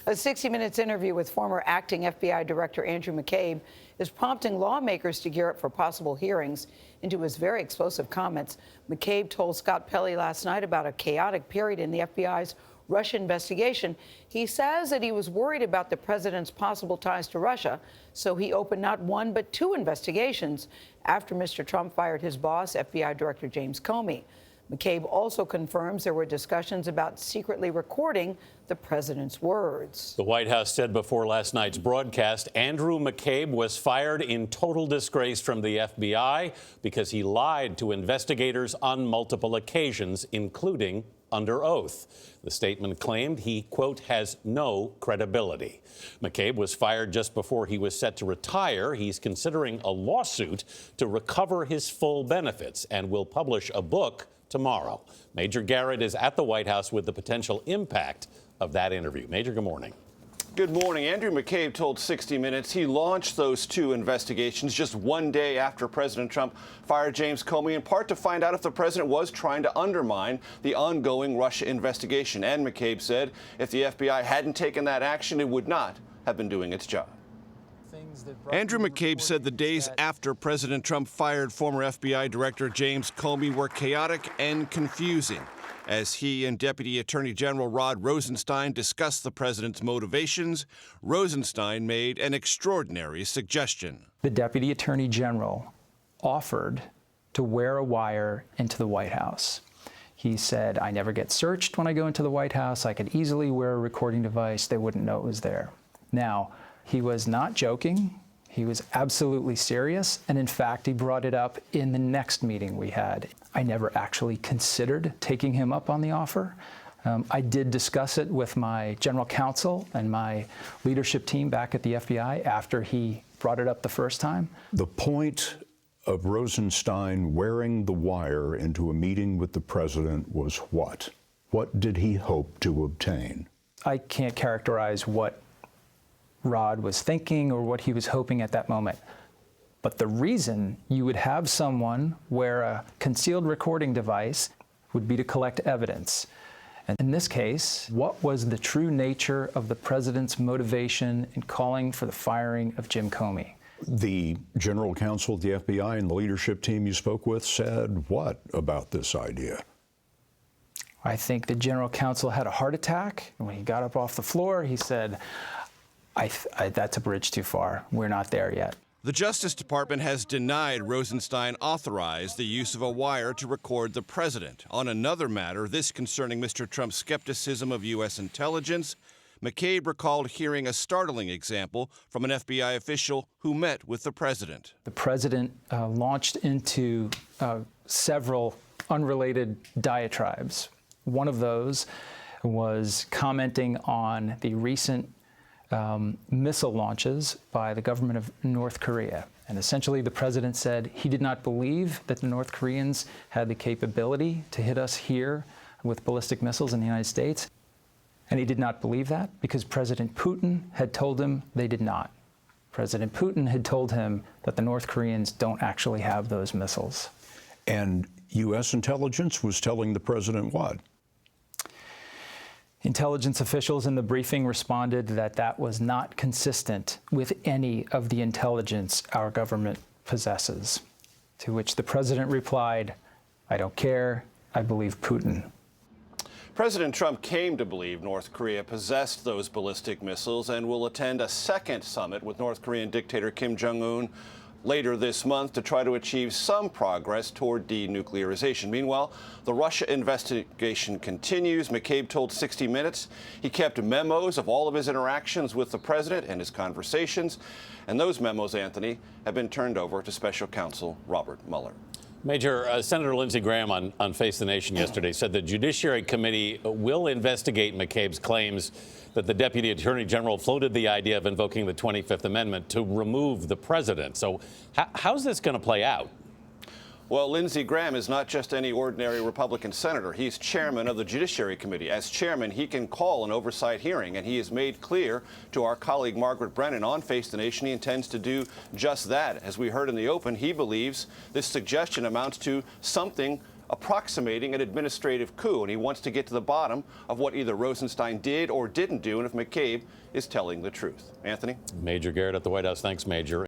A 60 Minutes interview with former acting FBI Director Andrew McCabe is prompting lawmakers to gear up for possible hearings into his very explosive comments. McCabe told Scott Pelley last night about a chaotic period in the FBI's Russia investigation. He says that he was worried about the president's possible ties to Russia, so he opened not one but two investigations after Mr. Trump fired his boss, FBI Director James Comey. McCabe also confirms there were discussions about secretly recording the president's words. The White House said before last night's broadcast, Andrew McCabe was fired in total disgrace from the FBI because he lied to investigators on multiple occasions, including under oath. The statement claimed he, quote, has no credibility. McCabe was fired just before he was set to retire. He's considering a lawsuit to recover his full benefits and will publish a book tomorrow. Major Garrett is at the White House with the potential impact of that interview. Major, good morning. Good morning. Andrew McCabe told 60 Minutes he launched those two investigations just one day after President Trump fired James Comey, in part to find out if the president was trying to undermine the ongoing Russia investigation. And McCabe said if the FBI hadn't taken that action, it would not have been doing its job. Andrew McCabe said the days after President Trump fired former FBI Director James Comey were chaotic and confusing. As he and Deputy Attorney General Rod Rosenstein discussed the president's motivations, Rosenstein made an extraordinary suggestion. The Deputy Attorney General offered to wear a wire into the White House. He said, I never get searched when I go into the White House. I could easily wear a recording device. They wouldn't know it was there. Now, he was not joking. He was absolutely serious. And in fact, he brought it up in the next meeting we had. I never actually considered taking him up on the offer. I did discuss it with my general counsel and my leadership team back at the FBI after he brought it up the first time. The point of Rosenstein wearing the wire into a meeting with the president was what? What did he hope to obtain? I can't characterize what Rod was thinking or what he was hoping at that moment. But the reason you would have someone wear a concealed recording device would be to collect evidence. And in this case, what was the true nature of the president's motivation in calling for the firing of Jim Comey? The general counsel at the FBI and the leadership team you spoke with said what about this idea? I think the general counsel had a heart attack. And when he got up off the floor, he said, that's a bridge too far. We're not there yet. The Justice Department has denied Rosenstein authorized the use of a wire to record the president. On another matter, this concerning Mr. Trump's skepticism of U.S. intelligence, McCabe recalled hearing a startling example from an FBI official who met with the president. The president launched into several unrelated diatribes. One of those was commenting on the recent missile launches by the government of North Korea. And essentially the president said he did not believe that the North Koreans had the capability to hit us here with ballistic missiles in the United States. And he did not believe that because President Putin had told him they did not. President Putin had told him that the North Koreans don't actually have those missiles. And U.S. intelligence was telling the president what? Intelligence officials in the briefing responded that that was not consistent with any of the intelligence our government possesses, to which the president replied, I don't care, I believe Putin. President Trump came to believe North Korea possessed those ballistic missiles and will attend a second summit with North Korean dictator Kim Jong-un later this month to try to achieve some progress toward denuclearization. Meanwhile, the Russia investigation continues. McCabe told 60 Minutes he kept memos of all of his interactions with the president and his conversations. And those memos, Anthony, have been turned over to special counsel Robert Mueller. Major, Senator Lindsey Graham on Face the Nation yesterday said the Judiciary Committee will investigate McCabe's claims that the Deputy Attorney General floated the idea of invoking the 25th Amendment to remove the president. So how's this going to play out? Well, Lindsey Graham is not just any ordinary Republican senator. He's chairman of the Judiciary Committee. As chairman, he can call an oversight hearing, and he has made clear to our colleague Margaret Brennan on Face the Nation he intends to do just that. As we heard in the open, he believes this suggestion amounts to something approximating an administrative coup, and he wants to get to the bottom of what either Rosenstein did or didn't do, and if McCabe is telling the truth. Anthony? Major Garrett at the White House. Thanks, Major.